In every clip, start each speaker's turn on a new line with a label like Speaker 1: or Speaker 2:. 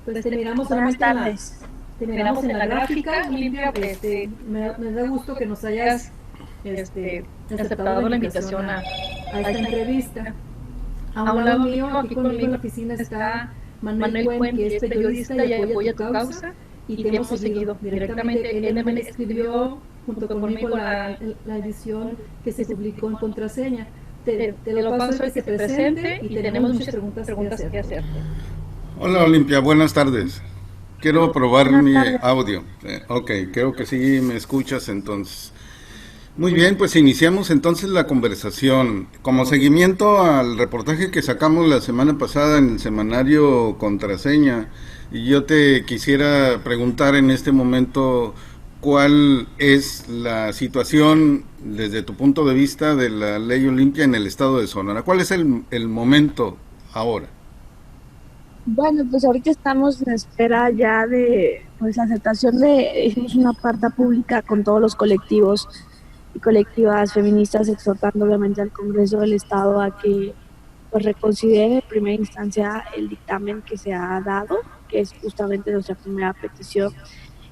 Speaker 1: Pues te miramos
Speaker 2: Buenas
Speaker 1: solamente en
Speaker 2: tardes.
Speaker 1: te miramos en la gráfica, Olimpia. Me da gusto que nos hayas aceptado la invitación a esta entrevista. A un lado mío, aquí conmigo en la oficina, está Manuel Cuen, que es periodista y apoya tu causa, y te hemos seguido directamente. Él me escribió junto conmigo la edición que se publicó en Contraseña. Te lo paso a que se presente y tenemos muchas preguntas que hacerte.
Speaker 3: Hola Olimpia, buenas tardes. Quiero probar
Speaker 2: Buenas
Speaker 3: mi
Speaker 2: tardes.
Speaker 3: audio. Ok, creo que sí me escuchas entonces. Muy bien, pues iniciamos entonces la conversación. Como seguimiento al reportaje que sacamos la semana pasada en el semanario Contraseña, y yo te quisiera preguntar en este momento cuál es la situación desde tu punto de vista de la ley Olimpia en el estado de Sonora. ¿Cuál es el momento ahora?
Speaker 2: Bueno, pues ahorita estamos en espera ya de pues la aceptación de, hicimos una carta pública con todos los colectivos y colectivas feministas exhortando obviamente al Congreso del Estado a que pues reconsidere en primera instancia el dictamen que se ha dado, que es justamente nuestra primera petición,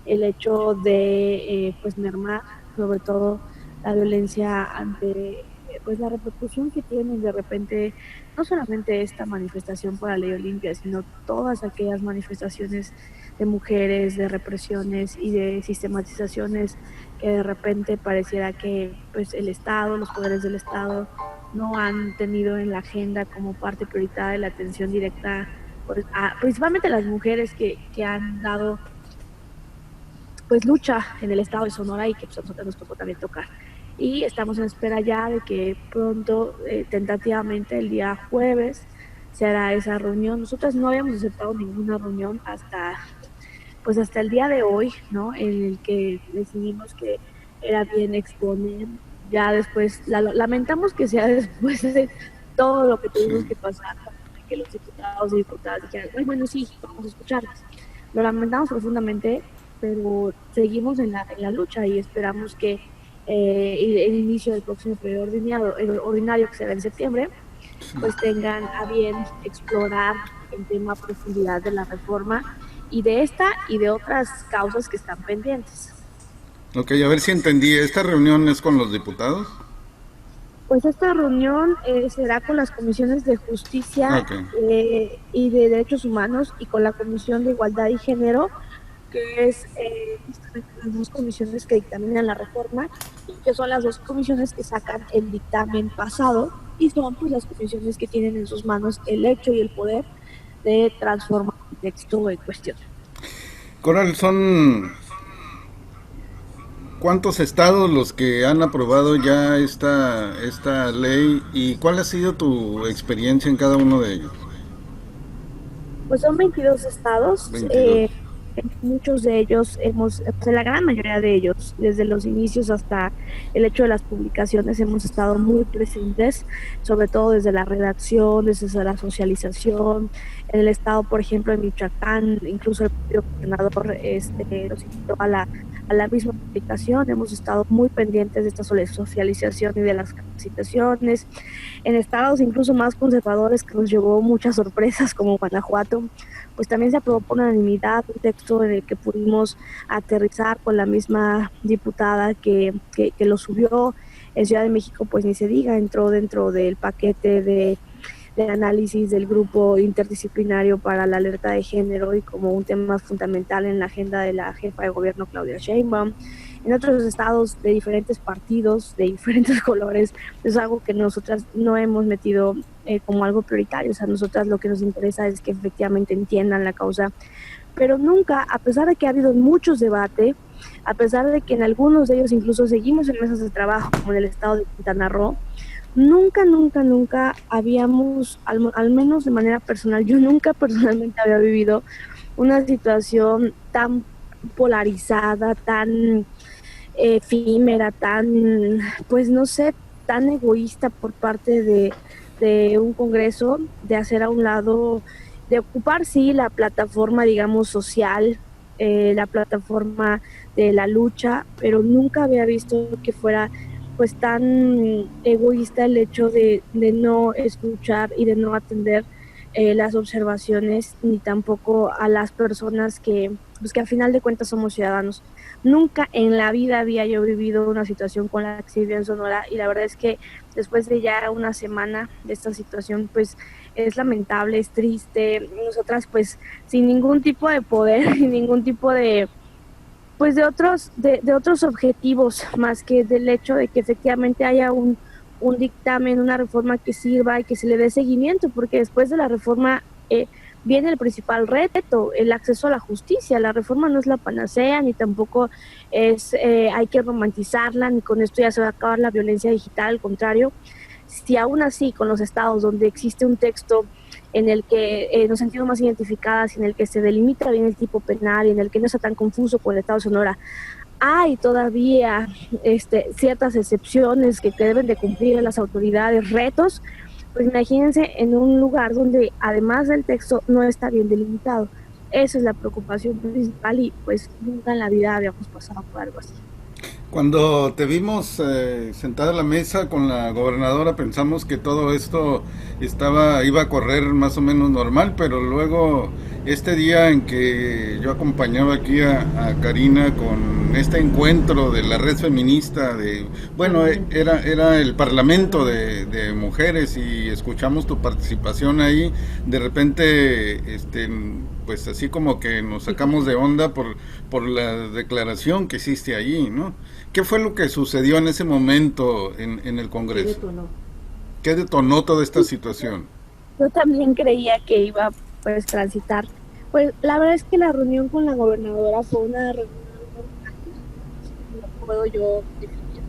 Speaker 2: el hecho de pues mermar sobre todo la violencia ante pues la repercusión que tiene de repente no solamente esta manifestación por la ley Olimpia, sino todas aquellas manifestaciones de mujeres, de represiones y de sistematizaciones que de repente pareciera que pues el Estado, los poderes del Estado no han tenido en la agenda como parte prioritaria de la atención directa, pues, principalmente a las mujeres que han dado pues lucha en el estado de Sonora y que pues, a nosotros nos tocó también tocar. Y estamos en espera ya de que pronto, tentativamente el día jueves, se hará esa reunión. Nosotras no habíamos aceptado ninguna reunión pues hasta el día de hoy, ¿no? En el que decidimos que era bien exponer. Ya después, lamentamos que sea después de todo lo que tuvimos
Speaker 3: Sí.
Speaker 2: que pasar, que los diputados y diputadas dijeran, "Ay, bueno, sí, vamos a escucharlas". Lo lamentamos profundamente, pero seguimos en la lucha y esperamos que el inicio del próximo periodo ordinario, que será en septiembre, pues tengan a bien explorar el tema a profundidad de la reforma y de esta y de otras causas que están pendientes.
Speaker 3: Ok, a ver si entendí. ¿Esta reunión es con los diputados?
Speaker 2: Pues esta reunión será con las comisiones de justicia
Speaker 3: Ok.
Speaker 2: y de derechos humanos y con la Comisión de Igualdad y Género, que es justamente las dos comisiones que dictaminan la reforma y que son las dos comisiones que sacan el dictamen pasado y son pues las comisiones que tienen en sus manos el hecho y el poder de transformar el texto en cuestión.
Speaker 3: Coral, ¿son cuántos estados los que han aprobado ya esta ley y cuál ha sido tu experiencia en cada uno de ellos?
Speaker 2: Pues son 22 estados,
Speaker 3: 22.
Speaker 2: muchos de ellos pues en la gran mayoría de ellos, desde los inicios hasta el hecho de las publicaciones, hemos estado muy presentes, sobre todo desde la redacción, desde la socialización. En el estado, por ejemplo, de Michoacán, incluso el propio gobernador nos invitó a la misma publicación. Hemos estado muy pendientes de esta socialización y de las capacitaciones. En estados incluso más conservadores que nos llevó muchas sorpresas, como Guanajuato, pues también se aprobó por unanimidad un texto en el que pudimos aterrizar con la misma diputada que lo subió. En Ciudad de México, pues ni se diga, entró dentro del paquete de análisis del grupo interdisciplinario para la alerta de género y como un tema fundamental en la agenda de la jefa de gobierno Claudia Sheinbaum. En otros estados de diferentes partidos, de diferentes colores, es algo que nosotras no hemos metido como algo prioritario. O sea, nosotras lo que nos interesa es que efectivamente entiendan la causa, pero nunca, a pesar de que ha habido muchos debates, a pesar de que en algunos de ellos incluso seguimos en mesas de trabajo, como en el estado de Quintana Roo, nunca, nunca, nunca habíamos, al menos de manera personal, yo nunca personalmente había vivido una situación tan polarizada, tan efímera, tan, pues no sé, tan egoísta por parte de un Congreso, de hacer a un lado, de ocupar, sí, la plataforma, digamos, social, la plataforma de la lucha, pero nunca había visto que fuera pues tan egoísta el hecho de no escuchar y de no atender las observaciones ni tampoco a las personas pues que al final de cuentas somos ciudadanos. Nunca en la vida había yo vivido una situación con la que se vivió en Sonora, y la verdad es que después de ya una semana de esta situación, pues es lamentable, es triste. Nosotras pues sin ningún tipo de poder, sin ningún tipo de pues de otros objetivos más que del hecho de que efectivamente haya un dictamen, una reforma que sirva y que se le dé seguimiento, porque después de la reforma viene el principal reto, el acceso a la justicia. La reforma no es la panacea, ni tampoco hay que romantizarla, ni con esto ya se va a acabar la violencia digital. Al contrario, si aún así con los estados donde existe un texto en el que nos sentimos más identificadas, en el que se delimita bien el tipo penal y en el que no está tan confuso con el estado de Sonora, hay todavía ciertas excepciones que deben de cumplir las autoridades, retos, pues imagínense en un lugar donde además del texto no está bien delimitado. Esa es la preocupación principal, y pues nunca en la vida habíamos pasado por algo así.
Speaker 3: Cuando te vimos sentada a la mesa con la gobernadora, pensamos que todo esto iba a correr más o menos normal, pero luego este día en que yo acompañaba aquí a Karina con este encuentro de la red feminista, bueno, era el parlamento de mujeres, y escuchamos tu participación ahí, de repente, pues así como que nos sacamos de onda por la declaración que hiciste ahí, ¿no? ¿Qué fue lo que sucedió en ese momento en el Congreso? ¿Qué detonó toda esta situación?
Speaker 2: Yo también creía que iba pues transitar. Pues la verdad es que la reunión con la gobernadora fue una reunión, no puedo yo definir,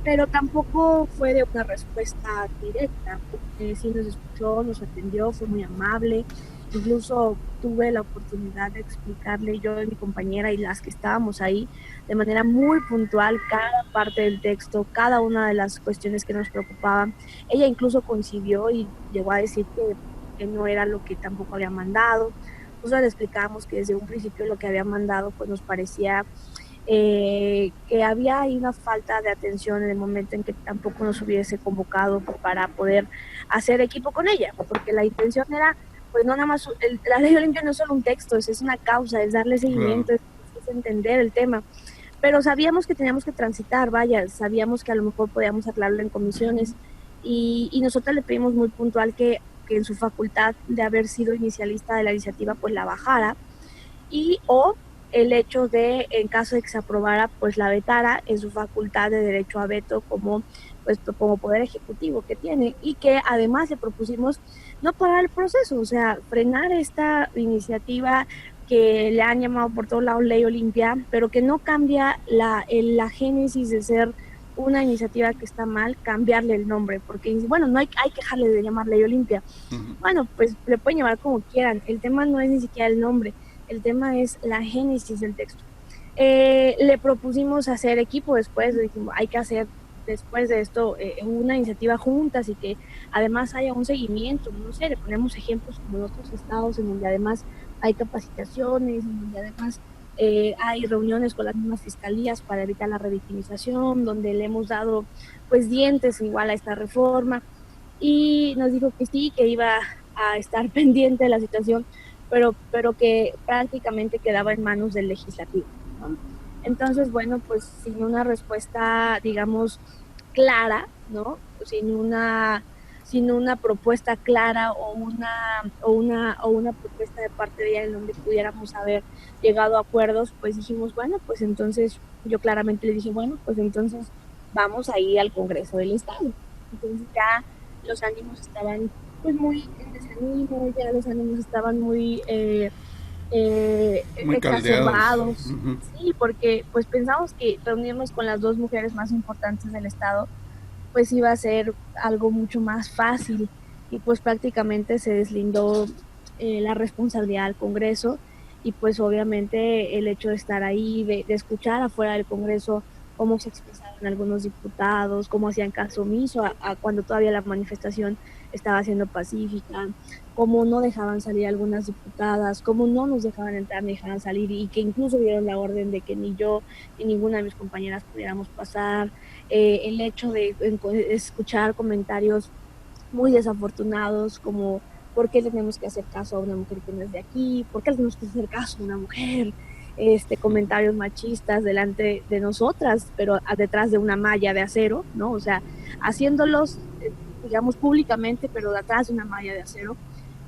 Speaker 2: pero tampoco fue de una respuesta directa, porque sí nos escuchó, nos atendió, fue muy amable. Incluso tuve la oportunidad de explicarle yo y mi compañera y las que estábamos ahí de manera muy puntual cada parte del texto, cada una de las cuestiones que nos preocupaban. Ella incluso coincidió y llegó a decir que no era lo que tampoco había mandado. Nosotros le explicamos que desde un principio lo que había mandado pues nos parecía que había ahí una falta de atención en el momento en que tampoco nos hubiese convocado para poder hacer equipo con ella, porque la intención era, pues no nada más, la ley Olimpia no es solo un texto, es una causa, es darle seguimiento,
Speaker 3: Claro.
Speaker 2: es entender el tema, pero sabíamos que teníamos que transitar, vaya, sabíamos que a lo mejor podíamos aclararlo en comisiones, y nosotros le pedimos muy puntual que en su facultad de haber sido inicialista de la iniciativa, pues la bajara, y o el hecho de, en caso de que se aprobara, pues la vetara en su facultad de derecho a veto como poder ejecutivo que tiene, y que además le propusimos no parar el proceso, o sea, frenar esta iniciativa que le han llamado por todos lados Ley Olimpia, pero que no cambia la génesis de ser una iniciativa que está mal, cambiarle el nombre, porque bueno, no hay que dejarle de llamar Ley Olimpia.
Speaker 3: Uh-huh.
Speaker 2: Bueno, pues le pueden llamar como quieran, el tema no es ni siquiera el nombre, el tema es la génesis del texto. Le propusimos hacer equipo después, le dijimos, hay que hacer después de esto una iniciativa juntas y que además haya un seguimiento, no sé, le ponemos ejemplos como en otros estados en donde además hay capacitaciones, en donde además hay reuniones con las mismas fiscalías para evitar la revictimización, donde le hemos dado pues dientes igual a esta reforma, y nos dijo que sí, que iba a estar pendiente de la situación, pero que prácticamente quedaba en manos del legislativo, ¿no? Entonces, bueno, pues sin una respuesta, digamos, clara, ¿no? Sin una propuesta clara o una propuesta de parte de ella en donde pudiéramos haber llegado a acuerdos, pues dijimos, bueno, pues entonces yo claramente le dije, bueno, pues entonces vamos a ir al Congreso del Estado. Entonces ya los ánimos estaban pues muy en desánimo, ya los ánimos estaban muy
Speaker 3: muy
Speaker 2: exacerbados.
Speaker 3: Uh-huh.
Speaker 2: Sí, porque pues pensamos que reunirnos con las dos mujeres más importantes del estado pues iba a ser algo mucho más fácil, y pues prácticamente se deslindó la responsabilidad al Congreso, y pues obviamente el hecho de estar ahí, de escuchar afuera del Congreso cómo se expresaban algunos diputados, cómo hacían caso omiso a cuando todavía la manifestación estaba siendo pacífica, cómo no dejaban salir algunas diputadas, cómo no nos dejaban entrar ni dejaban salir, y que incluso dieron la orden de que ni yo ni ninguna de mis compañeras pudiéramos pasar. El hecho de escuchar comentarios muy desafortunados, como ¿por qué tenemos que hacer caso a una mujer que no es de aquí? ¿Por qué tenemos que hacer caso a una mujer? Comentarios machistas delante de nosotras, pero detrás de una malla de acero, ¿no? O sea, haciéndolos, digamos, públicamente, pero detrás de una malla de acero,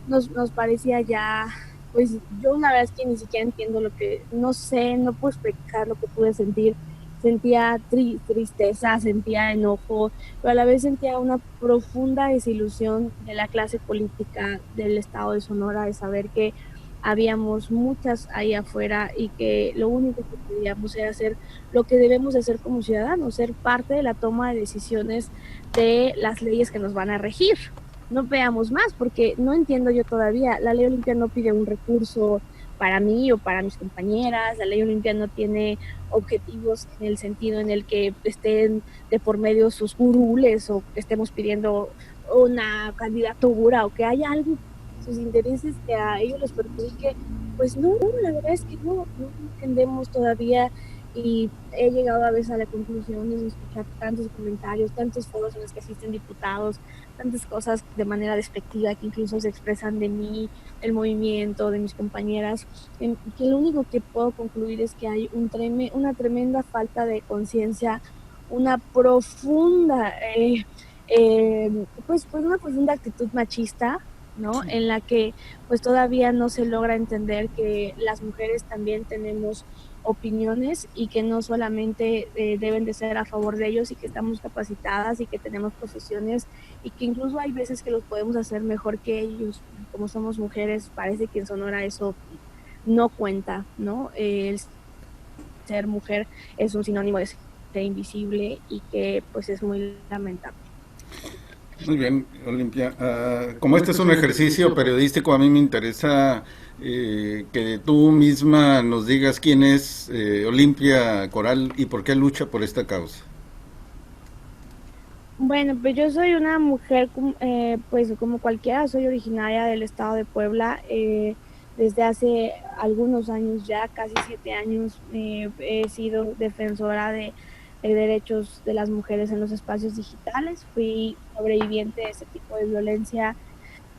Speaker 2: nos parecía ya, pues yo una vez que ni siquiera entiendo lo que, no sé, no puedo explicar lo que pude sentir. Sentía tristeza, sentía enojo, pero a la vez sentía una profunda desilusión de la clase política del estado de Sonora, de saber que habíamos muchas ahí afuera y que lo único que podíamos era hacer lo que debemos de hacer como ciudadanos, ser parte de la toma de decisiones de las leyes que nos van a regir. No veamos más, porque no entiendo yo todavía, la ley Olimpia no pide un recurso para mí o para mis compañeras, la ley Olimpia no tiene objetivos en el sentido en el que estén de por medio sus curules o que estemos pidiendo una candidatura o que haya algo, sus intereses que a ellos les perjudique. Pues no, la verdad es que no entendemos todavía, y he llegado a veces a la conclusión de escuchar tantos comentarios, tantos foros en los que asisten diputados, tantas cosas de manera despectiva que incluso se expresan de mí, del movimiento, de mis compañeras, que lo único que puedo concluir es que hay una tremenda falta de conciencia, una profunda, pues una profunda actitud machista, ¿no?
Speaker 3: Sí.
Speaker 2: En la que pues todavía no se logra entender que las mujeres también tenemos opiniones y que no solamente deben de ser a favor de ellos, y que estamos capacitadas y que tenemos profesiones y que incluso hay veces que los podemos hacer mejor que ellos. Como somos mujeres, parece que en Sonora eso no cuenta, ¿no? El ser mujer es un sinónimo de ser invisible y que pues es muy lamentable.
Speaker 3: Muy bien, Olimpia. Como este es un ejercicio periodístico, a mí me interesa que tú misma nos digas quién es Olimpia Coral y por qué lucha por esta causa.
Speaker 2: Bueno, pues yo soy una mujer, pues como cualquiera, soy originaria del estado de Puebla. Desde hace algunos años ya, casi 7 años, he sido defensora de derechos de las mujeres en los espacios digitales. Fui sobreviviente de ese tipo de violencia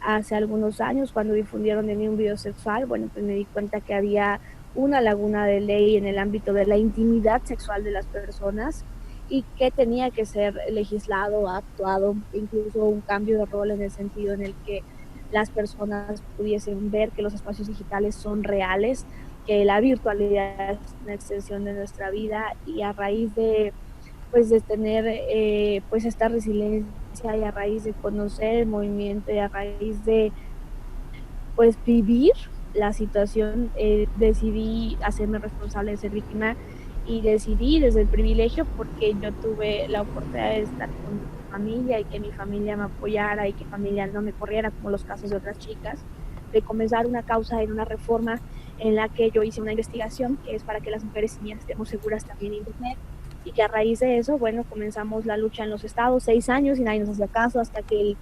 Speaker 2: hace algunos años cuando difundieron de mí un video sexual. Bueno, pues me di cuenta que había una laguna de ley en el ámbito de la intimidad sexual de las personas y que tenía que ser legislado, actuado, incluso un cambio de rol en el sentido en el que las personas pudiesen ver que los espacios digitales son reales, que la virtualidad es una extensión de nuestra vida, y a raíz de pues de tener pues esta resiliencia, y a raíz de conocer el movimiento, y a raíz de pues vivir la situación, decidí hacerme responsable de ser víctima, y decidí desde el privilegio, porque yo tuve la oportunidad de estar con mi familia y que mi familia me apoyara y que mi familia no me corriera como los casos de otras chicas, de comenzar una causa en una reforma en la que yo hice una investigación que es para que las mujeres y niñas estemos seguras también en internet, y que a raíz de eso, bueno, comenzamos la lucha en los estados, 6 años y nadie nos hacía caso, hasta que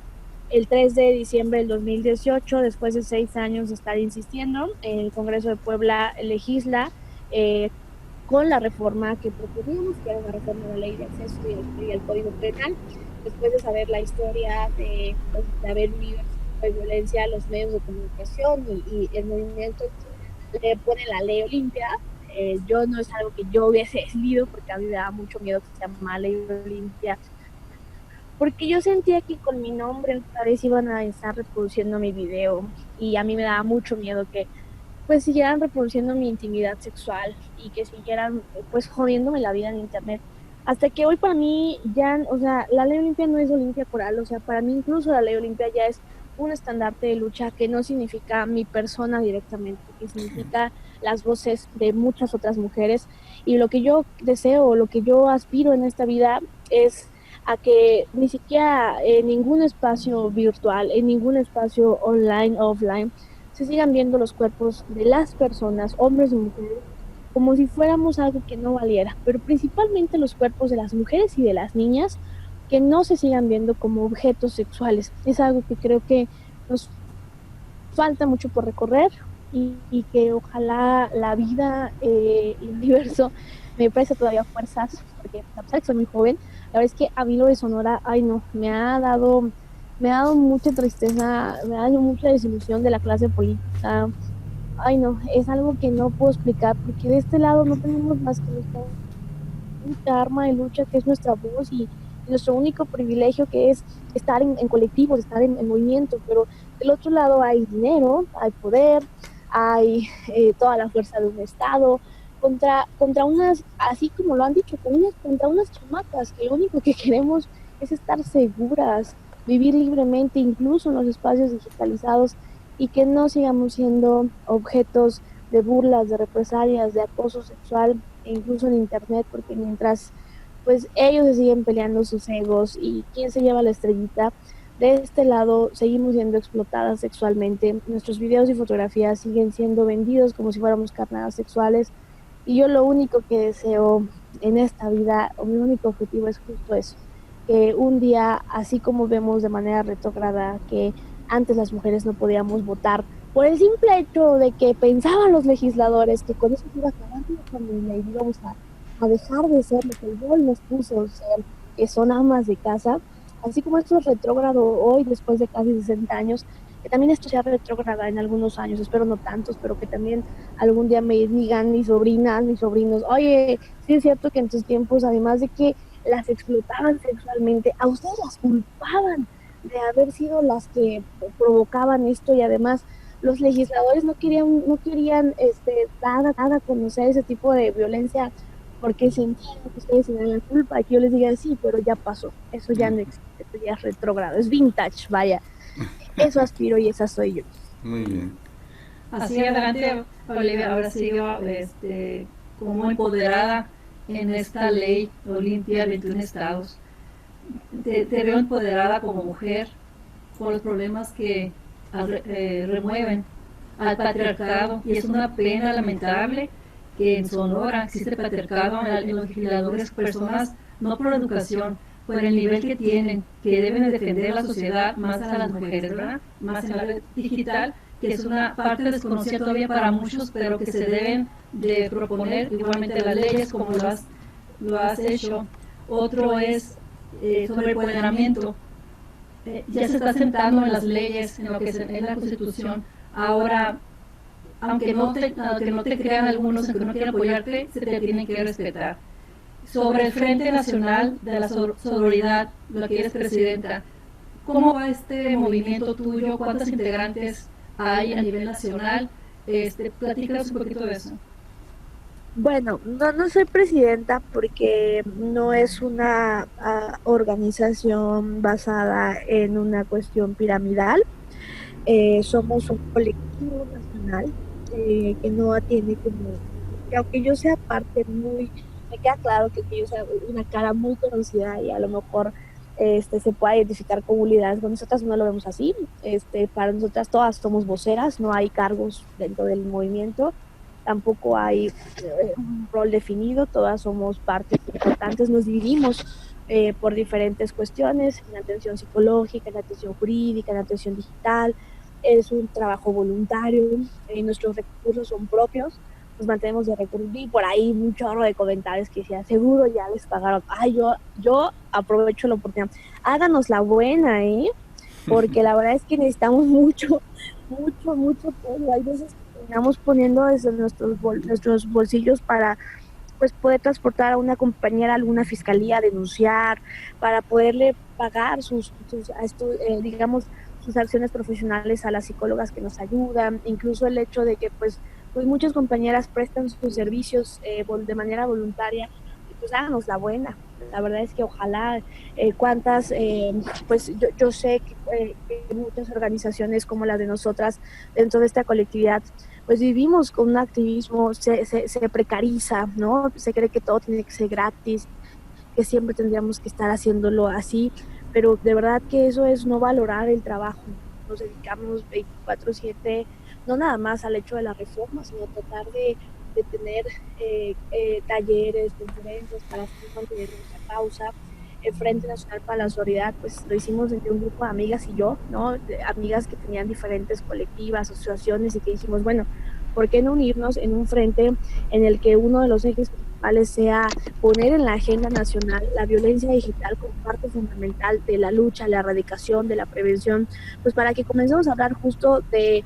Speaker 2: el 3 de diciembre del 2018, después de 6 años de estar insistiendo, el Congreso de Puebla legisla con la reforma que proponíamos, que era una reforma de la ley de acceso y el Código Penal. Después de saber la historia pues, de haber vivido de violencia, los medios de comunicación y el movimiento le ponen la ley Olimpia. Yo no es algo que yo hubiese decidido, porque a mí me daba mucho miedo que se llama ley Olimpia, porque yo sentía que con mi nombre otra vez iban a estar reproduciendo mi video, y a mí me daba mucho miedo que pues siguieran reproduciendo mi intimidad sexual y que siguieran pues jodiéndome la vida en internet. Hasta que hoy para mí ya, o sea, la ley Olimpia no es Olimpia Coral, o sea, para mí incluso la ley Olimpia ya es un estandarte de lucha que no significa mi persona directamente, que significa las voces de muchas otras mujeres. Y lo que yo deseo, lo que yo aspiro en esta vida es a que ni siquiera en ningún espacio virtual, en ningún espacio online o offline, se sigan viendo los cuerpos de las personas, hombres y mujeres, como si fuéramos algo que no valiera, pero principalmente los cuerpos de las mujeres y de las niñas, que no se sigan viendo como objetos sexuales. Es algo que creo que nos falta mucho por recorrer, y que ojalá la vida, el universo, me preste todavía fuerzas, porque a pesar de que soy muy joven, la verdad es que a mí lo de Sonora, ay no, me ha dado Me ha dado mucha tristeza, me ha dado mucha desilusión de la clase política. Ay, no, es algo que no puedo explicar, porque de este lado no tenemos más que nuestra única arma de lucha, que es nuestra voz, y nuestro único privilegio, que es estar en colectivos, estar en movimiento. Pero del otro lado hay dinero, hay poder, hay toda la fuerza de un Estado, contra unas, así como lo han dicho, contra unas chamacas que lo único que queremos es estar seguras, vivir libremente, incluso en los espacios digitalizados, y que no sigamos siendo objetos de burlas, de represalias, de acoso sexual, e incluso en internet, porque mientras pues ellos se siguen peleando sus egos y quién se lleva la estrellita, de este lado seguimos siendo explotadas sexualmente, nuestros videos y fotografías siguen siendo vendidos como si fuéramos carnadas sexuales, y yo lo único que deseo en esta vida, o mi único objetivo es justo eso, que un día, así como vemos de manera retrógrada que antes las mujeres no podíamos votar por el simple hecho de que pensaban los legisladores que con eso se iba a acabar la familia y íbamos a dejar de ser lo que el gol nos puso ser, que son amas de casa, así como esto es retrógrado hoy después de casi 60 años, que también esto sea retrógrada en algunos años, espero no tantos, pero que también algún día me digan mis sobrinas, mis sobrinos, oye, sí es cierto que en tus tiempos, además de que las explotaban sexualmente, a ustedes las culpaban de haber sido las que provocaban esto, y además los legisladores no querían dar a conocer ese tipo de violencia porque sentían que ustedes tenían la culpa, y que yo les diga sí, pero ya pasó, eso ya no existe, eso ya es retrógrado, es vintage, vaya, eso aspiro y esa soy yo.
Speaker 3: Muy bien.
Speaker 1: Así adelante, Olivia, ahora sí yo, como empoderada en esta ley Olimpia, 21 estados. Te veo empoderada como mujer por los problemas que remueven al patriarcado, y es una pena lamentable que en Sonora existe el patriarcado en los legisladores, personas no por la educación, por el nivel que tienen, que deben defender la sociedad, más a las mujeres, ¿verdad? Más en la red digital, que es una parte desconocida todavía para muchos, pero que se deben de proponer igualmente las leyes como lo has hecho. Otro es sobre el empoderamiento. Ya se está sentando en las leyes, en lo que es en la Constitución. Ahora, aunque no te crean algunos, aunque no quieran apoyarte, se te tienen que respetar. Sobre el Frente Nacional de la Sororidad, lo que eres presidenta, ¿cómo va este movimiento tuyo? ¿Cuántos integrantes hay a nivel nacional? Platícanos un poquito de eso.
Speaker 2: Bueno, no soy presidenta porque no es una organización basada en una cuestión piramidal. Somos un colectivo nacional que no atiende como, que aunque yo sea parte muy, me queda claro que yo sea una cara muy conocida y a lo mejor se puede identificar como liderazgo. Nosotras no lo vemos así. Para nosotras todas somos voceras, no hay cargos dentro del movimiento, tampoco hay un rol definido, todas somos partes importantes, nos dividimos por diferentes cuestiones, en atención psicológica, en atención jurídica, en atención digital, es un trabajo voluntario, nuestros recursos son propios, nos mantenemos de recursos, y por ahí un chorro de comentarios que decían, seguro ya les pagaron. Ay, yo aprovecho la oportunidad, háganos la buena, porque la verdad es que necesitamos mucho, mucho, mucho apoyo. Hay veces que terminamos poniendo desde nuestros bolsillos para pues poder transportar a una compañera a alguna fiscalía a denunciar, para poderle pagar digamos, sus acciones profesionales a las psicólogas que nos ayudan, incluso el hecho de que pues muchas compañeras prestan sus servicios de manera voluntaria, y pues háganos la buena. La verdad es que ojalá pues yo sé que muchas organizaciones como la de nosotras dentro de esta colectividad pues vivimos con un activismo, se precariza, ¿no? Se cree que todo tiene que ser gratis, que siempre tendríamos que estar haciéndolo así, pero de verdad que eso es no valorar el trabajo. Nos dedicamos 24/7, no nada más al hecho de la reforma, sino tratar de tener talleres, conferencias para mantener nuestra causa. El Frente Nacional para la Solidaridad, pues lo hicimos entre un grupo de amigas y yo, ¿no? Amigas que tenían diferentes colectivas, asociaciones, y que dijimos, bueno, ¿por qué no unirnos en un frente en el que uno de los ejes principales sea poner en la agenda nacional la violencia digital como parte fundamental de la lucha, la erradicación, de la prevención, pues para que comencemos a hablar justo de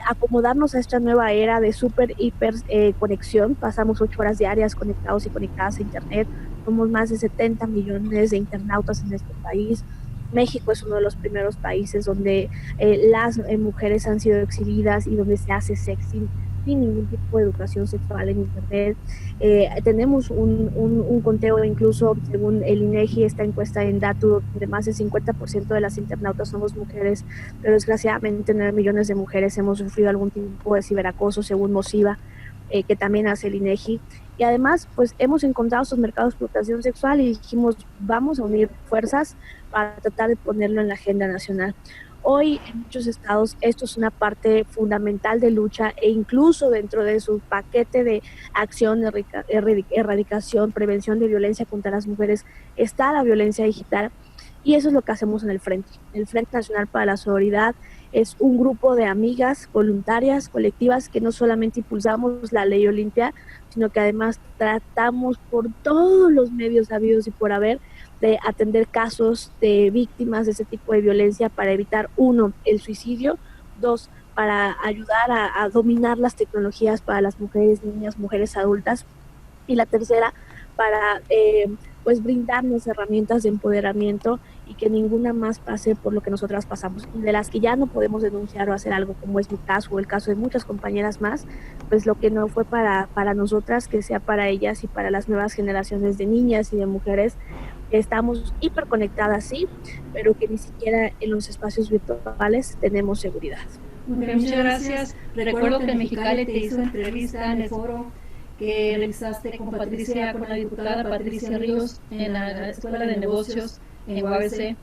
Speaker 2: acomodarnos a esta nueva era de súper, hiper conexión. Pasamos 8 horas diarias conectados y conectadas a Internet. Somos más de 70 millones de internautas en este país. México es uno de los primeros países donde las mujeres han sido exhibidas y donde se hace sexting sin ningún tipo de educación sexual en Internet. Tenemos un conteo, incluso según el INEGI, esta encuesta en Datu, de más del 50% de las internautas somos mujeres, pero desgraciadamente 9 millones de mujeres hemos sufrido algún tipo de ciberacoso, según Mosiva, que también hace el INEGI. Y además, pues hemos encontrado estos mercados de explotación sexual y dijimos, vamos a unir fuerzas para tratar de ponerlo en la agenda nacional. Hoy en muchos estados esto es una parte fundamental de lucha e incluso dentro de su paquete de acción, erradicación, prevención de violencia contra las mujeres está la violencia digital y eso es lo que hacemos en el Frente. El Frente Nacional para la Sororidad es un grupo de amigas voluntarias, colectivas, que no solamente impulsamos la ley Olimpia, sino que además tratamos por todos los medios habidos y por haber de atender casos de víctimas de ese tipo de violencia para evitar, 1, el suicidio, 2, para ayudar a dominar las tecnologías para las mujeres, niñas, mujeres adultas, y la tercera, para pues brindarnos herramientas de empoderamiento y que ninguna más pase por lo que nosotras pasamos. Y de las que ya no podemos denunciar o hacer algo, como es mi caso o el caso de muchas compañeras más, pues lo que no fue para nosotras, que sea para ellas y para las nuevas generaciones de niñas y de mujeres que estamos hiperconectadas, sí, pero que ni siquiera en los espacios virtuales tenemos seguridad.
Speaker 1: Muchas gracias. Recuerdo que en Mexicali te hizo entrevista en el foro que realizaste con Patricia, con la diputada Patricia Ríos en la Escuela de Negocios en UABC.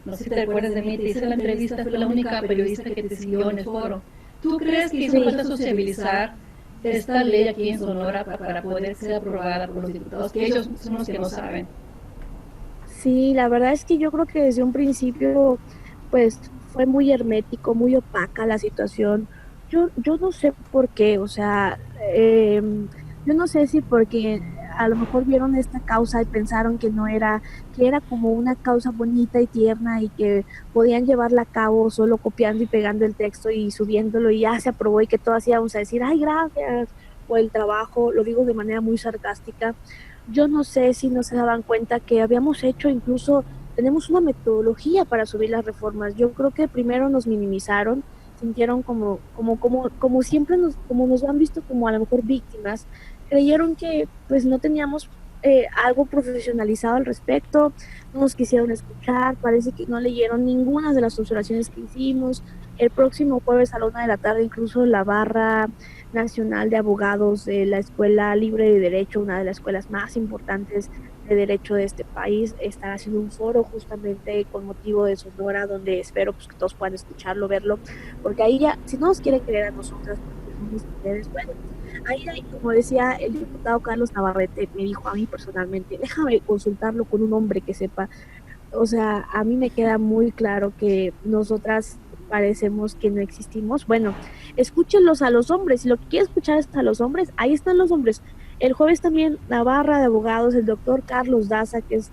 Speaker 1: No sé si te recuerdas de mí, te hice la entrevista, fue la única periodista que te siguió en el foro. ¿Tú crees que hizo falta sociabilizar esta ley aquí en Sonora para poder ser aprobada por los diputados, que ellos son los que no saben?
Speaker 2: Sí, la verdad es que yo creo que desde un principio, pues fue muy hermético, muy opaca la situación. Yo no sé por qué, o sea, yo no sé si porque a lo mejor vieron esta causa y pensaron que no era, que era como una causa bonita y tierna y que podían llevarla a cabo solo copiando y pegando el texto y subiéndolo y ya se aprobó y que todas íbamos a decir, ay, gracias por el trabajo, lo digo de manera muy sarcástica. Yo no sé si no se daban cuenta que habíamos hecho incluso, tenemos una metodología para subir las reformas. Yo creo que primero nos minimizaron, sintieron como siempre como nos han visto como a lo mejor víctimas, creyeron que pues no teníamos algo profesionalizado al respecto, no nos quisieron escuchar, parece que no leyeron ninguna de las observaciones que hicimos. El próximo jueves a la 1 de la tarde, incluso la barra nacional de abogados de la Escuela Libre de Derecho, una de las escuelas más importantes de derecho de este país, estará haciendo un foro justamente con motivo de Sonora, donde espero pues, que todos puedan escucharlo, verlo, porque ahí ya, si no nos quieren creer a nosotras, ustedes, bueno, ahí, como decía el diputado Carlos Navarrete, me dijo a mí personalmente, déjame consultarlo con un hombre que sepa. O sea, a mí me queda muy claro que nosotras parecemos que no existimos. Bueno, escúchenlos a los hombres, si lo que quiere escuchar es a los hombres, ahí están los hombres. El jueves también la barra de abogados, el doctor Carlos Daza, que es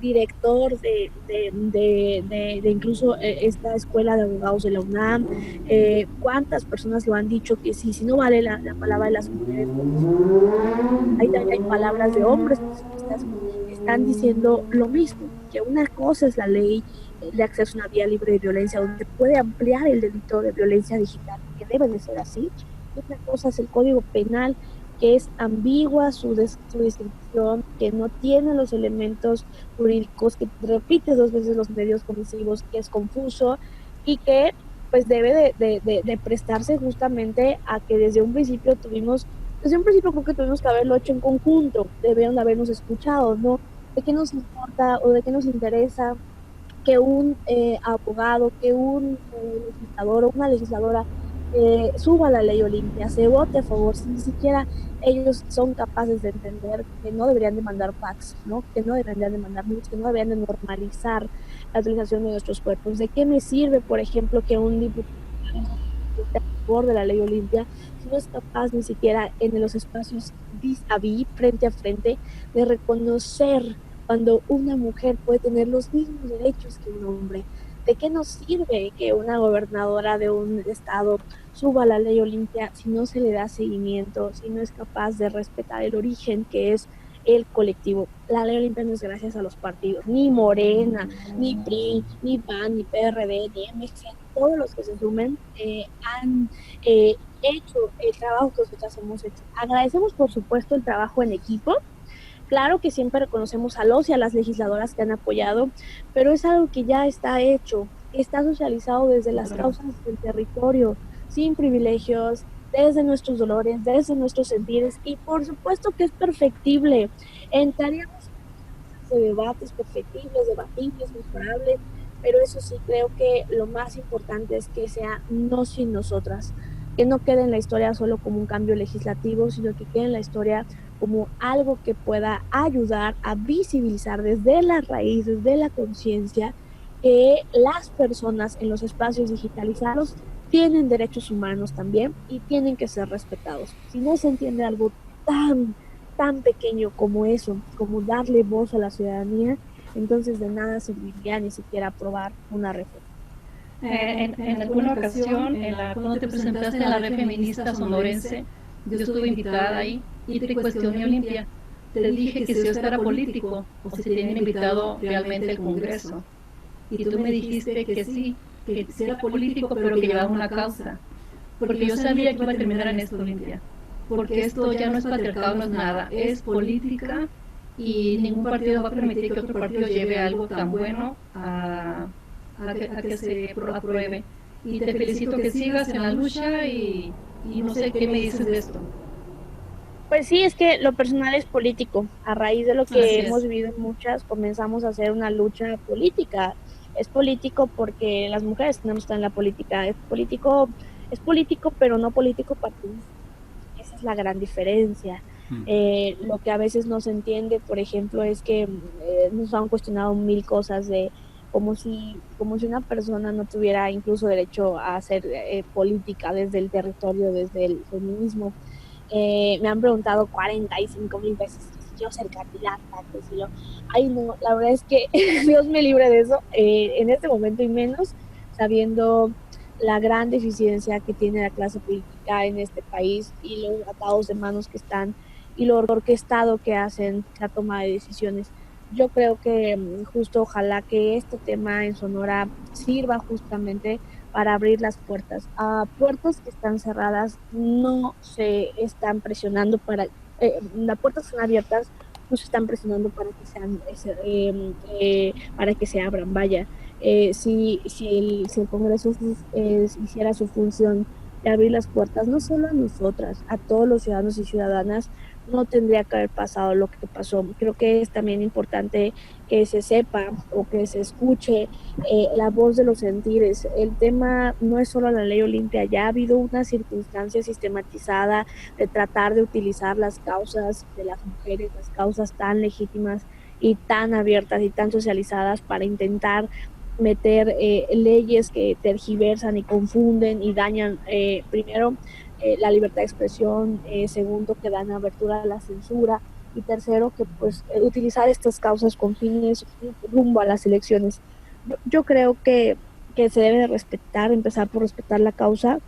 Speaker 2: director de incluso esta escuela de abogados de la UNAM. ¿Cuántas personas lo han dicho que sí, si no vale la palabra de las mujeres? Ahí también hay palabras de hombres que están diciendo lo mismo, que una cosa es la ley de acceso a una vía libre de violencia, donde puede ampliar el delito de violencia digital, que debe de ser así. Otra cosa es el Código Penal, que es ambigua su descripción, que no tiene los elementos jurídicos, que repite 2 veces los medios comisivos, que es confuso y que pues debe de prestarse justamente a que desde un principio creo que tuvimos que haberlo hecho en conjunto, debieron de habernos escuchado, ¿no? ¿De qué nos importa o de qué nos interesa que un abogado, que un legislador o una legisladora suba la ley Olimpia, se vote a favor, si ni siquiera ellos son capaces de entender que no deberían de mandar fax, ¿no? Que no deberían de mandar nudes, que no deberían de normalizar la utilización de nuestros cuerpos? ¿De qué me sirve, por ejemplo, que un diputado favor de la ley Olimpia, si no es capaz ni siquiera en los espacios vis a vis, frente a frente, de reconocer cuando una mujer puede tener los mismos derechos que un hombre? ¿De qué nos sirve que una gobernadora de un estado suba la ley Olimpia si no se le da seguimiento, si no es capaz de respetar el origen que es el colectivo? La ley Olimpia no es gracias a los partidos, ni Morena, ni PRI, ni PAN, ni PRD, ni MC, todos los que se sumen han hecho el trabajo que nosotras hemos hecho. Agradecemos, por supuesto, el trabajo en equipo. Claro que siempre reconocemos a los y a las legisladoras que han apoyado, pero es algo que ya está hecho, está socializado desde las causas del territorio, sin privilegios, desde nuestros dolores, desde nuestros sentires, y por supuesto que es perfectible. Entraríamos en debates perfectibles, debatibles, mejorables, pero eso sí, creo que lo más importante es que sea no sin nosotras, que no quede en la historia solo como un cambio legislativo, sino que quede en la historia como algo que pueda ayudar a visibilizar desde la raíz, desde la conciencia, que las personas en los espacios digitalizados tienen derechos humanos también y tienen que ser respetados. Si no se entiende algo tan pequeño como eso, como darle voz a la ciudadanía, entonces de nada serviría ni siquiera aprobar una reforma.
Speaker 1: En alguna ocasión, cuando te presentaste en la Red Feminista Sonorense, yo estuve invitada ahí y te cuestioné, Olimpia. Te dije que si esto era político o si tenían invitado realmente el Congreso. Y tú me dijiste que sí era político, pero que llevaba una causa. Porque yo sabía que iba a terminar en esto, Olimpia. Porque esto ya no es patriarcado, no es nada, es política y ningún partido va a permitir que otro partido lleve algo tan bueno a que se apruebe. Y te felicito que sigas en la lucha y no sé qué me dices de esto.
Speaker 2: Pues sí, es que lo personal es político. A raíz de lo que hemos vivido en muchas, comenzamos a hacer una lucha política. Es político porque las mujeres tenemos que estar en la política. Es político, pero no político partidista. Esa es la gran diferencia. Lo que a veces no se entiende, por ejemplo, es que nos han cuestionado mil cosas de como si una persona no tuviera incluso derecho a hacer política desde el territorio, desde el feminismo. Me han preguntado 45,000 veces que si yo ser candidata, que si yo... Ay, no, la verdad es que Dios me libre de eso en este momento, y menos sabiendo la gran deficiencia que tiene la clase política en este país y los atados de manos que están y lo orquestado que hacen la toma de decisiones. Yo creo que justo ojalá que este tema en Sonora sirva justamente para abrir las puertas. Puertas que están cerradas no se están presionando para... las puertas están abiertas, no se están presionando para que para que se abran, vaya. Si el Congreso hiciera su función de abrir las puertas, no solo a nosotras, a todos los ciudadanos y ciudadanas, no tendría que haber pasado lo que pasó. Creo que es también importante que se sepa o que se escuche la voz de los sentires. El tema no es solo la ley Olimpia, ya ha habido una circunstancia sistematizada de tratar de utilizar las causas de las mujeres, las causas tan legítimas y tan abiertas y tan socializadas para intentar meter leyes que tergiversan y confunden y dañan primero la libertad de expresión, segundo que dan abertura a la censura y tercero que pues utilizar estas causas con fines rumbo a las elecciones. Yo creo que se debe de respetar, empezar por respetar la causa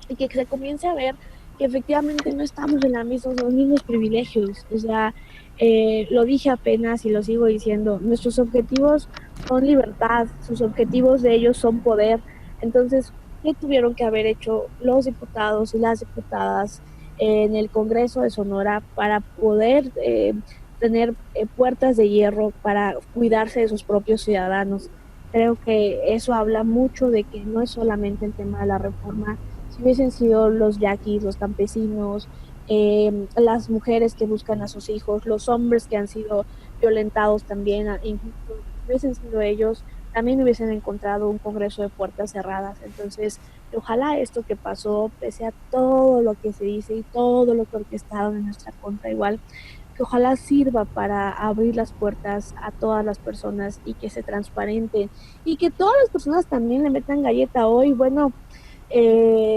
Speaker 2: y que se comience a ver que efectivamente no estamos en los mismos privilegios. O sea, lo dije apenas y lo sigo diciendo, nuestros objetivos son libertad, sus objetivos de ellos son poder. Entonces, ¿qué tuvieron que haber hecho los diputados y las diputadas en el Congreso de Sonora para poder tener puertas de hierro para cuidarse de sus propios ciudadanos? Creo que eso habla mucho de que no es solamente el tema de la reforma. Si hubiesen sido los yaquis, los campesinos, las mujeres que buscan a sus hijos, los hombres que han sido violentados también, incluso hubiesen sido ellos, también hubiesen encontrado un Congreso de puertas cerradas. Entonces, ojalá esto que pasó, pese a todo lo que se dice y todo lo que orquestaron en nuestra contra, igual, que ojalá sirva para abrir las puertas a todas las personas y que se transparenten y que todas las personas también le metan galleta hoy. Bueno,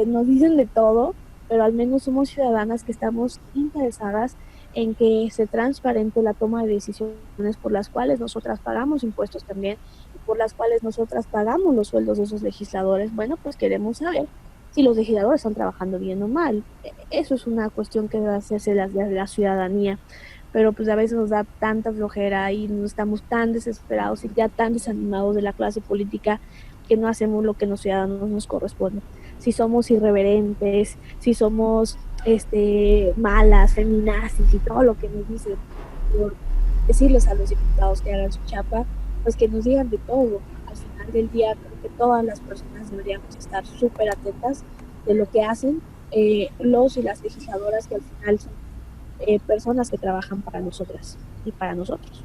Speaker 2: nos dicen de todo, pero al menos somos ciudadanas que estamos interesadas en que se transparente la toma de decisiones por las cuales nosotras pagamos impuestos también y por las cuales nosotras pagamos los sueldos de esos legisladores. Bueno, pues queremos saber si los legisladores están trabajando bien o mal. Eso es una cuestión que debe hacerse de la ciudadanía, pero pues a veces nos da tanta flojera y nos estamos tan desesperados y ya tan desanimados de la clase política que no hacemos lo que los ciudadanos nos corresponde. Si somos irreverentes, si somos malas, feminazis y todo lo que nos dicen por decirles a los diputados que hagan su chapa, pues que nos digan de todo. Al final del día creo que todas las personas deberíamos estar súper atentas de lo que hacen los y las legisladoras que al final son personas que trabajan para nosotras y para nosotros.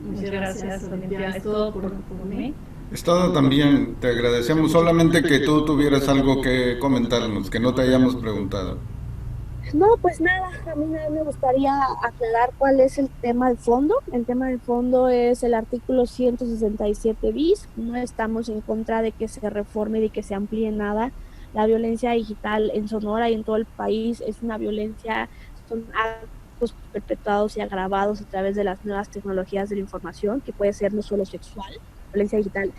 Speaker 1: Muchas gracias, Olimpia. Es todo por mí.
Speaker 3: Es todo también, te agradecemos. Solamente que tú tuvieras algo que comentarnos, que no te hayamos preguntado.
Speaker 2: No, pues nada, a mí nada me gustaría aclarar cuál es el tema de fondo. El tema de fondo es el artículo 167 bis. No estamos en contra de que se reforme y de que se amplíe nada. La violencia digital en Sonora y en todo el país es una violencia, son actos perpetuados y agravados a través de las nuevas tecnologías de la información, que puede ser no solo sexual. La violencia digital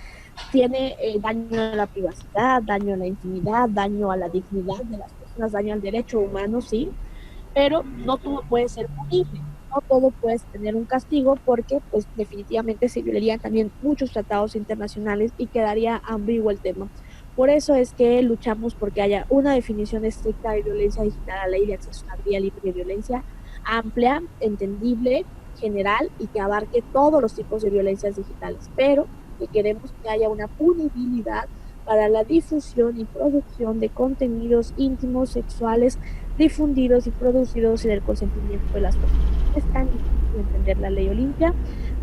Speaker 2: tiene daño a la privacidad, daño a la intimidad, daño a la dignidad de las personas, daño al derecho humano, sí, pero no todo puede ser punible, no todo puede tener un castigo porque pues definitivamente se violarían también muchos tratados internacionales y quedaría ambiguo el tema. Por eso es que luchamos porque haya una definición estricta de violencia digital a la ley de acceso a la vía libre de violencia, amplia, entendible, general y que abarque todos los tipos de violencias digitales, pero que queremos que haya una punibilidad para la difusión y producción de contenidos íntimos, sexuales, difundidos y producidos sin el consentimiento de las personas. No es tan difícil entender la ley Olimpia,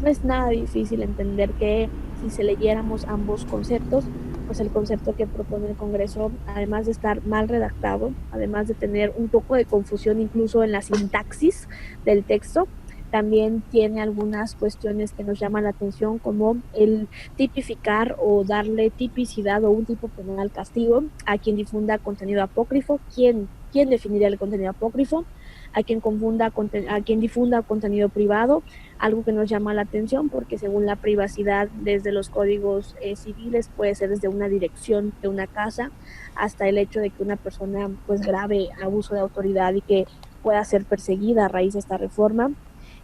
Speaker 2: no es nada difícil entender que si se leyéramos ambos conceptos, pues el concepto que propone el Congreso, además de estar mal redactado, además de tener un poco de confusión incluso en la sintaxis del texto, también tiene algunas cuestiones que nos llaman la atención, como el tipificar o darle tipicidad o un tipo penal castigo a quien difunda contenido apócrifo. ¿Quién definiría el contenido apócrifo? A quien difunda contenido privado, algo que nos llama la atención porque según la privacidad desde los códigos civiles puede ser desde una dirección de una casa hasta el hecho de que una persona pues grave abuso de autoridad y que pueda ser perseguida a raíz de esta reforma.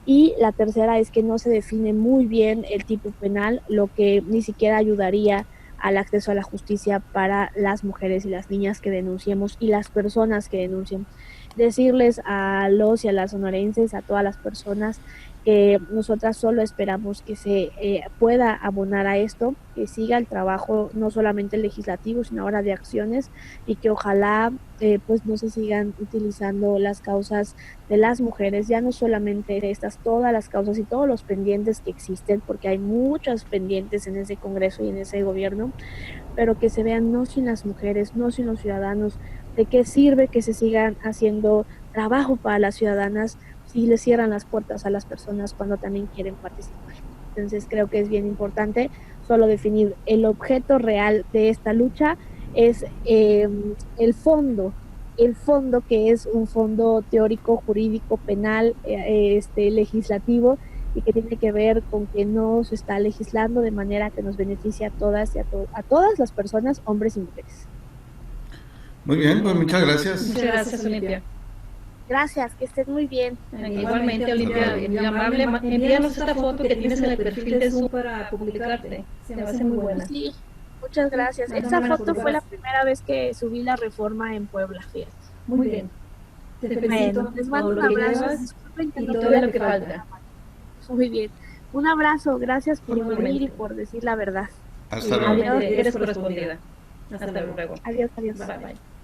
Speaker 2: Y la tercera es que no se define muy bien el tipo penal, lo que ni siquiera ayudaría al acceso a la justicia para las mujeres y las niñas que denunciemos y las personas que denuncian. Decirles a los y a las sonorenses, a todas las personas, que nosotras solo esperamos que se pueda abonar a esto, que siga el trabajo no solamente legislativo, sino ahora de acciones, y que ojalá pues no se sigan utilizando las causas de las mujeres, ya no solamente estas, todas las causas y todos los pendientes que existen, porque hay muchos pendientes en ese Congreso y en ese gobierno, pero que se vean no sin las mujeres, no sin los ciudadanos. ¿De qué sirve que se sigan haciendo trabajo para las ciudadanas si les cierran las puertas a las personas cuando también quieren participar? Entonces creo que es bien importante solo definir el objeto real de esta lucha es el fondo que es un fondo teórico, jurídico, penal, legislativo, y que tiene que ver con que no se está legislando de manera que nos beneficie a todas y a todas las personas, hombres y mujeres.
Speaker 3: Muy bien, pues muchas gracias.
Speaker 1: Muchas gracias, Olimpia.
Speaker 2: Gracias, que estés muy bien.
Speaker 1: Igualmente, Olimpia, muy amable, envíanos esta foto que tienes en el perfil de Zoom para publicarte. Se me hace muy buena.
Speaker 2: Sí, muchas gracias. Esta foto fue la primera vez que subí la reforma en Puebla, fíjate.
Speaker 1: Muy bien. Te felicito.
Speaker 2: Bueno, les mando un abrazo. Disculpen que
Speaker 1: y
Speaker 2: no
Speaker 1: todo lo que falta.
Speaker 2: Muy bien. Un abrazo, gracias por venir y por decir la verdad.
Speaker 3: Hasta luego.
Speaker 1: Eres correspondida. Hasta luego.
Speaker 2: Adiós, adiós.
Speaker 1: Bye, bye.